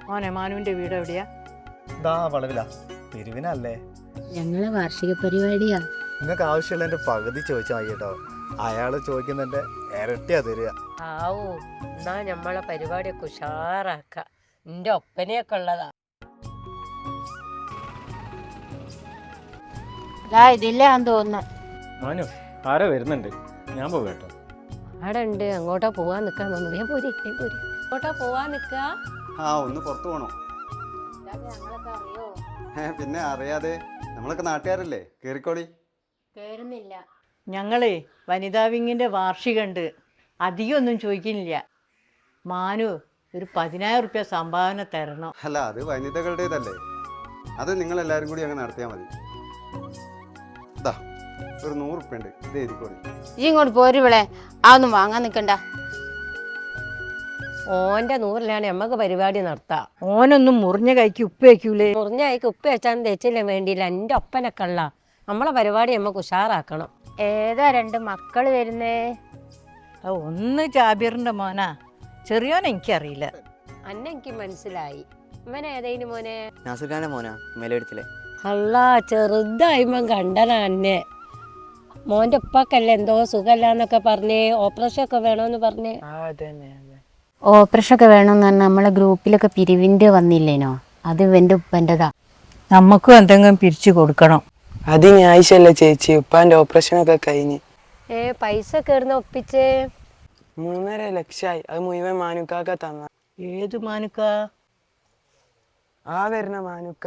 മോനെ മാനുവിന്റെ വീട് എവിടെയാ? വളവിലാ പിരിവിനല്ലേ. ഞങ്ങളെ വാർഷിക പരിപാടിയാ. നിങ്ങൾക്ക് ആവശ്യമുള്ള എൻ്റെ പകുതി ചോദിച്ചാൽ മതി കേട്ടോ. അയാള് ചോദിക്കുന്നതിൻ്റെ ഇരട്ടിയാ തരിക. ആവൂ, എന്നാ നമ്മളെ പരിപാടിയൊക്കെ ഉഷാറാക്ക. നിന്റെ ഒപ്പനയൊക്കെ ഉള്ളതാ. ഇതില്ലാന്ന് തോന്നുന്നു. മാനു ആരോ വരുന്നുണ്ട്, ഞാൻ പോകട്ടോ. അവിടെ ഉണ്ട്, അങ്ങോട്ടാ പോവാൻ നിക്കാൻ തോന്നുന്നു. ഞാൻ പോരി അങ്ങോട്ടാ പോവാൻ നിക്ക. ഒന്ന് പുറത്തു പോണോ? പിന്നെ അറിയാതെ, നമ്മളൊക്കെ നാട്ടുകാരല്ലേ, കേറിക്കോളി. കേറുന്നില്ല. ഞങ്ങളെ വനിതാ വിങ്ങിന്റെ വാർഷികമുണ്ട്. അധികമൊന്നും ചോദിക്കുന്നില്ല. മാനു ഒരു 10,000 റുപ്യ സംഭാവന തരണം. അല്ല, അത് വനിതകളുടേതല്ലേ, അത് നിങ്ങളെല്ലാവരും കൂടി അങ്ങ് നടത്തിയാൽ മതി. ഇതാ ഒരു 100 റുപ്യ ഉണ്ട്, ഇത് എഴുതിക്കോളി. ഈ ഇങ്ങോട്ട് പോരുവിളെ, അതൊന്നും വാങ്ങാൻ നിൽക്കണ്ട. ഓന്റെ 100-ലാണ് നമ്മക്ക് പരിപാടി നടത്താം. ഓനൊന്നും മുറിഞ്ഞ കൈക്ക് ഉപ്പ് വയ്ക്കൂലേ? മുറിഞ്ഞ കൈക്ക് ഉപ്പ് വെച്ചാൽ തേച്ചില്ലേ വേണ്ടിയില്ല. എൻ്റെ ഒപ്പനൊക്കെ ഉള്ള നമ്മളെ പരിപാടി നമുക്ക് ഉഷാറാക്കണം. ഏതാ 2 മക്കള് വരുന്നേ? ഒന്ന് ജാബിറിന്റെ മോനാ, ചെറിയോനെ എനിക്കറിയില്ല. അന്നെ എനിക്ക് മനസ്സിലായി. ഇവൻ ഏതേനു മോനെ? നാസുഖാന്റെ മോനാ, മേലെടുത്തില്ലേ. അല്ല, ചെറുതായിപ്പം കണ്ടനാ അന്നെ. മോൻ്റെ ഉപ്പാക്കല്ലേ എന്തോ സുഖമല്ലാന്നൊക്കെ പറഞ്ഞേ, ഓപ്പറേഷൻ ഒക്കെ വേണമെന്ന് പറഞ്ഞേ. ഓപ്പറേഷൻ ഒക്കെ വേണമെന്ന് പറഞ്ഞാൽ നമ്മളെ ഗ്രൂപ്പിലൊക്കെ പിരിവിൻ്റെ വന്നില്ലേനോ, അത് ഇവന്റെ ഉപ്പൻ്റെതാ. നമുക്കും എന്തെങ്കിലും പിരിച്ചു കൊടുക്കണം. അത് ഞായശല്ലേ ചേച്ചി, ഉപ്പാന്റെ ഓപ്പറേഷൻ ഒക്കെ കഴിഞ്ഞ്. പൈസ കേറുന്ന ഒപ്പിച്ചേ? 3.5 ലക്ഷമായി. അത് മുഴുവൻ മാനുക്കാക്ക തന്ന. ഏത് മാനുക്ക? ആ വരുന്ന മാനുക്ക.